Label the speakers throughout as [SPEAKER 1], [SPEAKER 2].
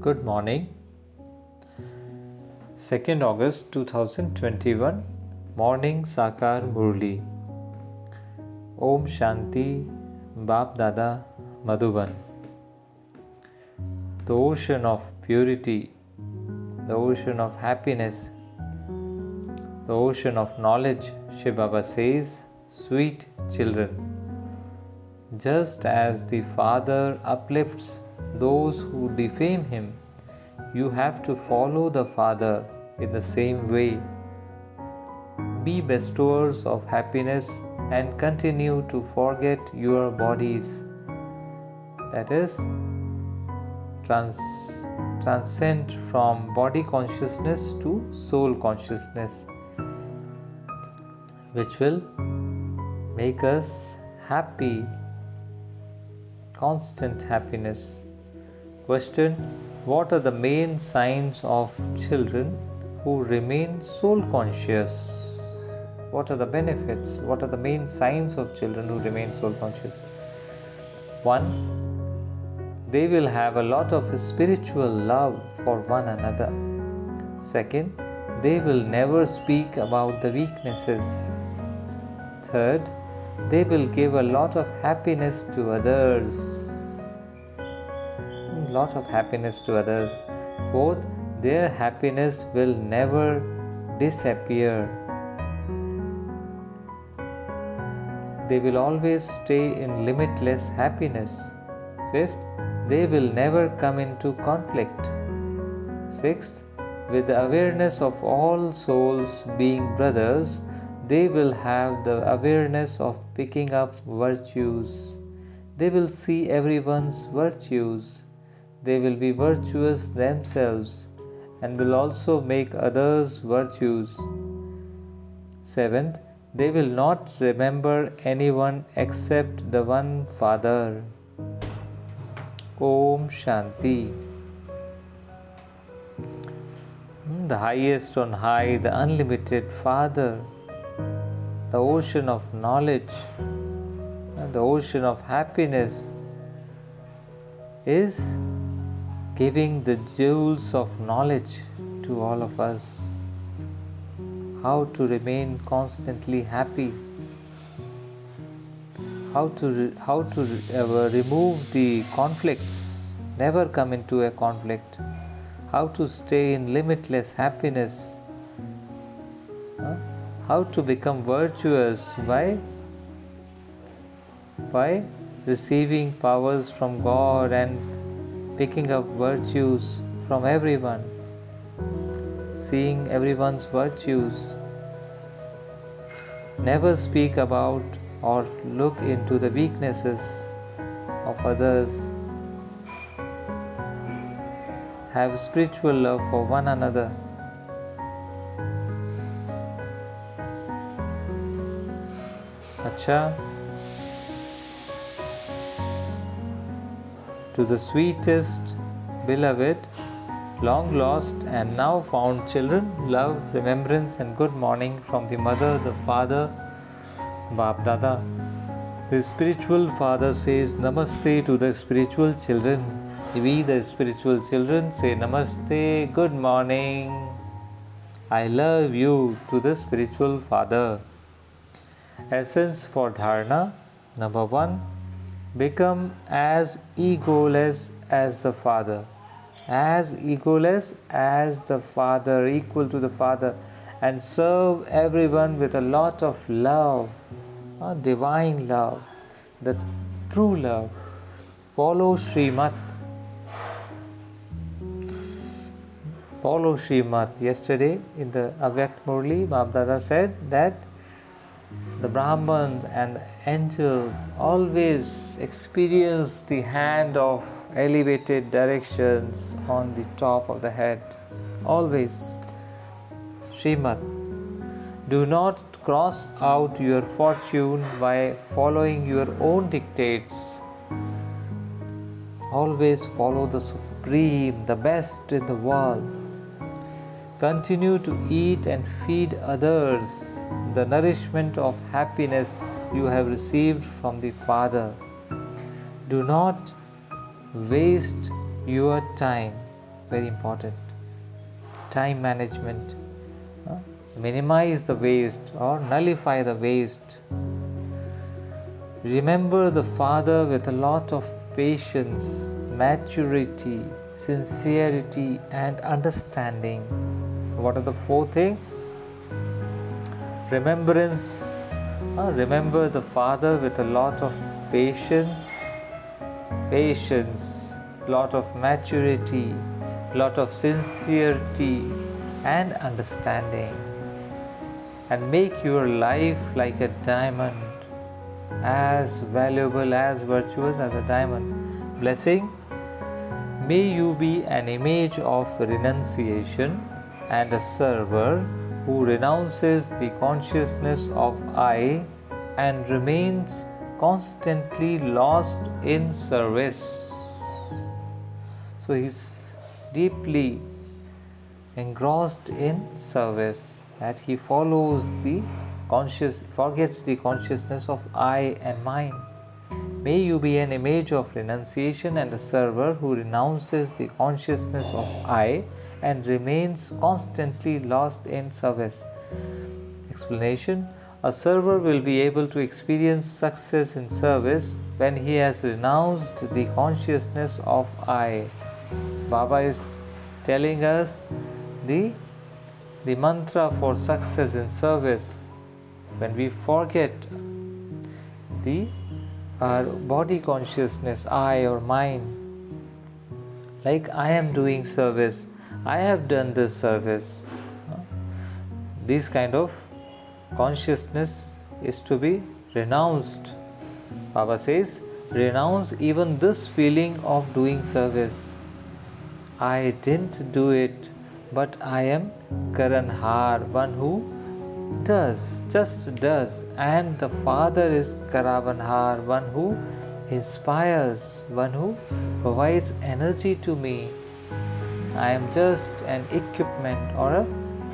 [SPEAKER 1] Good morning. 2nd August 2021 Morning Sakar Murli. Om Shanti. Baap Dada Madhuban. The ocean of purity, the ocean of happiness, the ocean of knowledge, Shiv Baba says, sweet children. Just as the Father uplifts those who defame him, you have to follow the Father in the same way. Be bestowers of happiness and continue to forget your bodies. That is, transcend from body consciousness to soul consciousness, which will make us happy. Constant happiness. Question: what are the main signs of children who remain soul conscious? What are the benefits? What are the main signs of children who remain soul conscious? 1. They will have a lot of spiritual love for one another. 2. They will never speak about the weaknesses. 3. They will give a lot of happiness to others. Lot of happiness to others. 4. Their happiness will never disappear. They will always stay in limitless happiness. 5. They will never come into conflict. 6. With the awareness of all souls being brothers, they will have the awareness of picking up virtues. They will see everyone's virtues. They will be virtuous themselves and will also make others virtuous. 7. They will not remember anyone except the one Father. Om Shanti. The highest on high, the unlimited Father, the ocean of knowledge, and the ocean of happiness is giving the jewels of knowledge to all of us. How to remain constantly happy. How to remove the conflicts. Never come into a conflict. How to stay in limitless happiness. How to become virtuous by receiving powers from God and picking up virtues from everyone, seeing everyone's virtues. Never speak about or look into the weaknesses of others. Have spiritual love for one another. Acha. To the sweetest, beloved, long lost and now found children, love, remembrance and good morning from the Mother, the Father, Baap Dada. The spiritual Father says Namaste to the spiritual children. We, the spiritual children, say Namaste, good morning, I love you to the spiritual Father. Essence for Dharana. Number 1. Become as egoless as the Father. As egoless as the Father, equal to the Father, and serve everyone with a lot of love, divine love, the true love. Follow Srimad. Follow Srimad. Yesterday in the Avyakt Murli, Baap Dada said that the Brahmans and the angels always experience the hand of elevated directions on the top of the head. Always. Srimad. Do not cross out your fortune by following your own dictates. Always follow the Supreme, the best in the world. Continue to eat and feed others the nourishment of happiness you have received from the Father. Do not waste your time. very important. Time management. Minimize the waste or nullify the waste. Remember the Father with a lot of patience, maturity, sincerity, and understanding. What are the 4 things? Remembrance. Remember the Father with a lot of patience, lot of maturity, lot of sincerity and understanding, and make your life like a diamond, as valuable, as virtuous as a diamond. Blessing. May you be an image of renunciation and a server who renounces the consciousness of I and remains constantly lost in service. So he's deeply engrossed in service, that he forgets the consciousness of I and mine. May you be an image of renunciation and a server who renounces the consciousness of I and remains constantly lost in service. Explanation. A server will be able to experience success in service when he has renounced the consciousness of I. Baba is telling us the mantra for success in service. When we forget our body consciousness, I or mine, like I am doing service, I have done this service. This kind of consciousness is to be renounced. Baba says, renounce even this feeling of doing service. I didn't do it, but I am Karanhar, one who just does, and the Father is Karavanhar, one who inspires, one who provides energy to me. I am just an equipment or an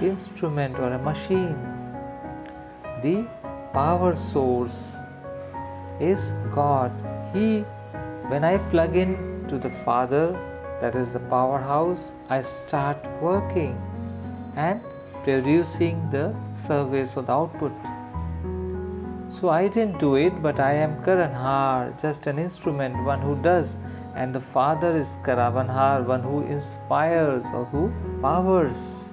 [SPEAKER 1] instrument or a machine. The power source is God. When I plug in to the Father, that is the powerhouse, I start working and producing the service or the output. So I didn't do it, but I am Karanhar, just an instrument, one who does, and the Father is Karavanhar, one who inspires or who powers.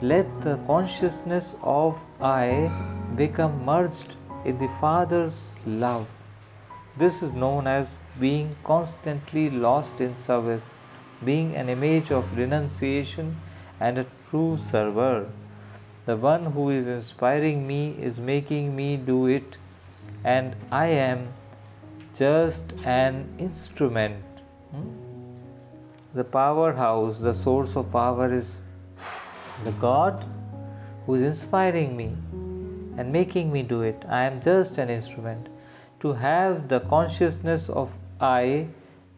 [SPEAKER 1] Let the consciousness of I become merged in the Father's love. This is known as being constantly lost in service, being an image of renunciation and a true server. The one who is inspiring me is making me do it, and I am just an instrument. The powerhouse, the source of power is the God who is inspiring me and making me do it. I am just an instrument. To have the consciousness of I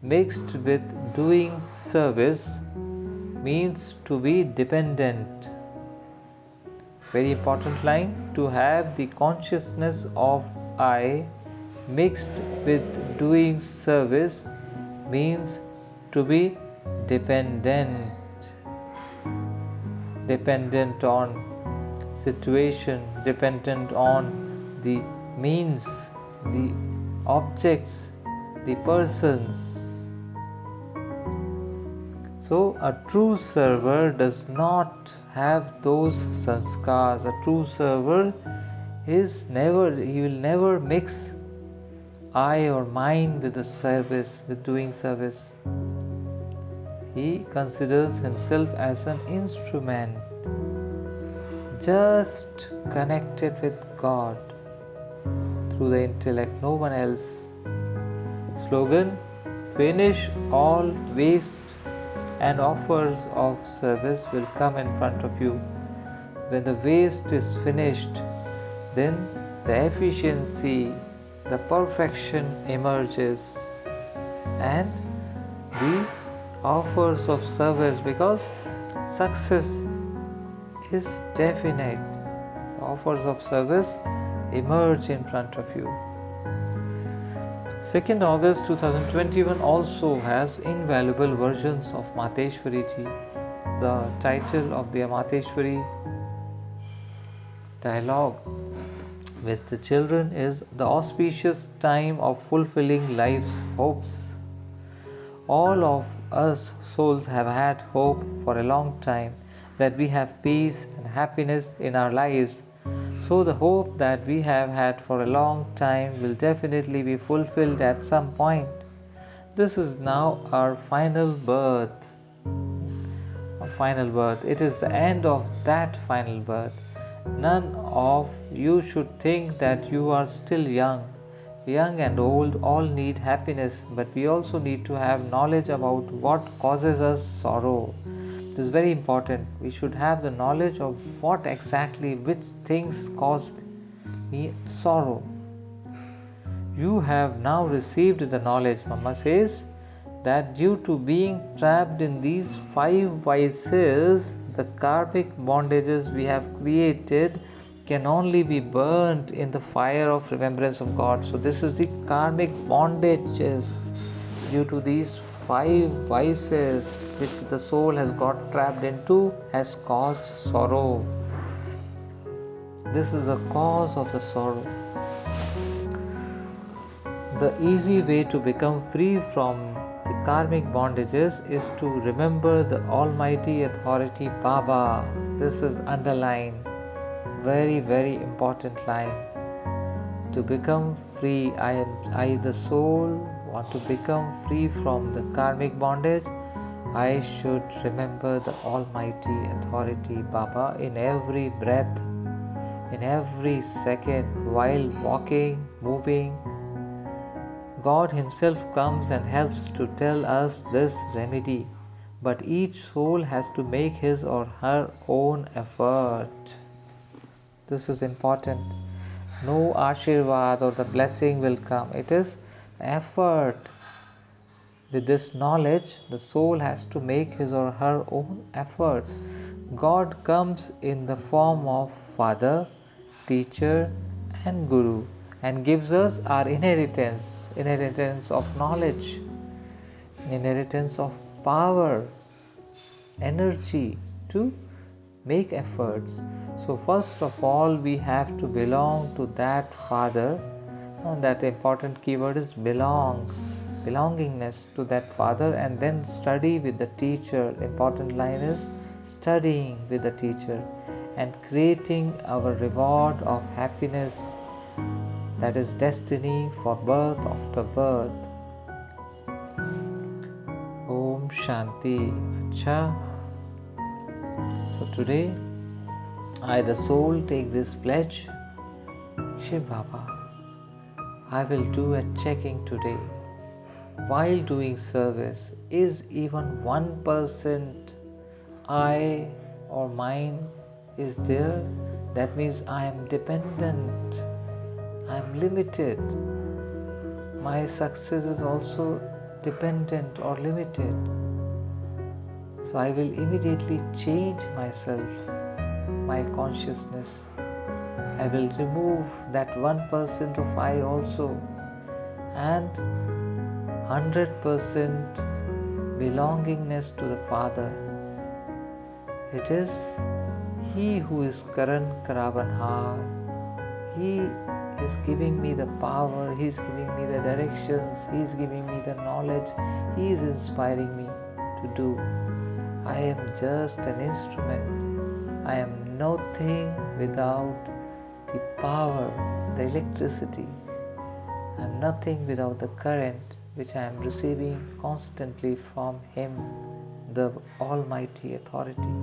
[SPEAKER 1] mixed with doing service means to be dependent. Very important line. To have the consciousness of I mixed with doing service means to be dependent. Dependent on situation, dependent on the means, the objects, the persons. So a true server does not have those sanskars. A true server he will never mix I or mine with the service, with doing service. He considers himself as an instrument, just connected with God through the intellect, no one else. Slogan: finish all waste and offers of service will come in front of you. When the waste is finished, then the efficiency, the perfection emerges, and the offers of service, because success is definite. Offers of service emerge in front of you. 2nd August 2021 also has invaluable versions of Mateshwari Ji. The title of the Mateshwari dialogue with the children is The Auspicious Time of Fulfilling Life's Hopes. All of us souls have had hope for a long time that we have peace and happiness in our lives. So the hope that we have had for a long time will definitely be fulfilled at some point. This is now our final birth. It is the end of that final birth. None of you should think that you are still young. Young and old all need happiness, but we also need to have knowledge about what causes us sorrow. This is very important. We should have the knowledge of what exactly, which things cause me sorrow. You have now received the knowledge, Mama says, that due to being trapped in these 5 vices, the karmic bondages we have created can only be burnt in the fire of remembrance of God. So this is the karmic bondages due to these 5 vices which the soul has got trapped into has caused sorrow. This is the cause of the sorrow. The easy way to become free from the karmic bondages is to remember the Almighty Authority Baba. This is underlined. Very, very important line. To become free, I the soul, want to become free from the karmic bondage. I should remember the Almighty Authority Baba in every breath, in every second, while walking, moving. God Himself comes and helps to tell us this remedy, but each soul has to make his or her own effort. This is important. No Ashirvad or the blessing will come. It is effort. With this knowledge, the soul has to make his or her own effort. God comes in the form of Father, Teacher, and Guru, and gives us our inheritance of knowledge, inheritance of power, energy to make efforts. So first of all, we have to belong to that Father, and that important keyword is belongingness to that Father, and then study with the teacher. Important line is studying with the teacher and creating our reward of happiness, that is destiny for birth after birth. Om Shanti. Acha. So today, I the soul take this pledge. Shiv Baba, I will do a checking today. While doing service, is even 1% I or mine is there? That means I am dependent. I am limited. My success is also dependent or limited. So I will immediately change myself, my consciousness. I will remove that 1% of I also, and 100% belongingness to the Father. It is He who is Karan Karavanhar. He is giving me the power, He is giving me the directions, He is giving me the knowledge, He is inspiring me to do. I am just an instrument. I am nothing without the power, the electricity. I am nothing without the current which I am receiving constantly from Him, the Almighty Authority.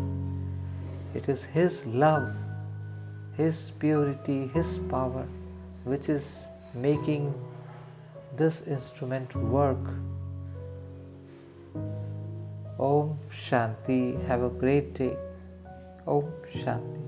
[SPEAKER 1] It is His love, His purity, His power which is making this instrument work. Om Shanti. Have a great day. Om Shanti.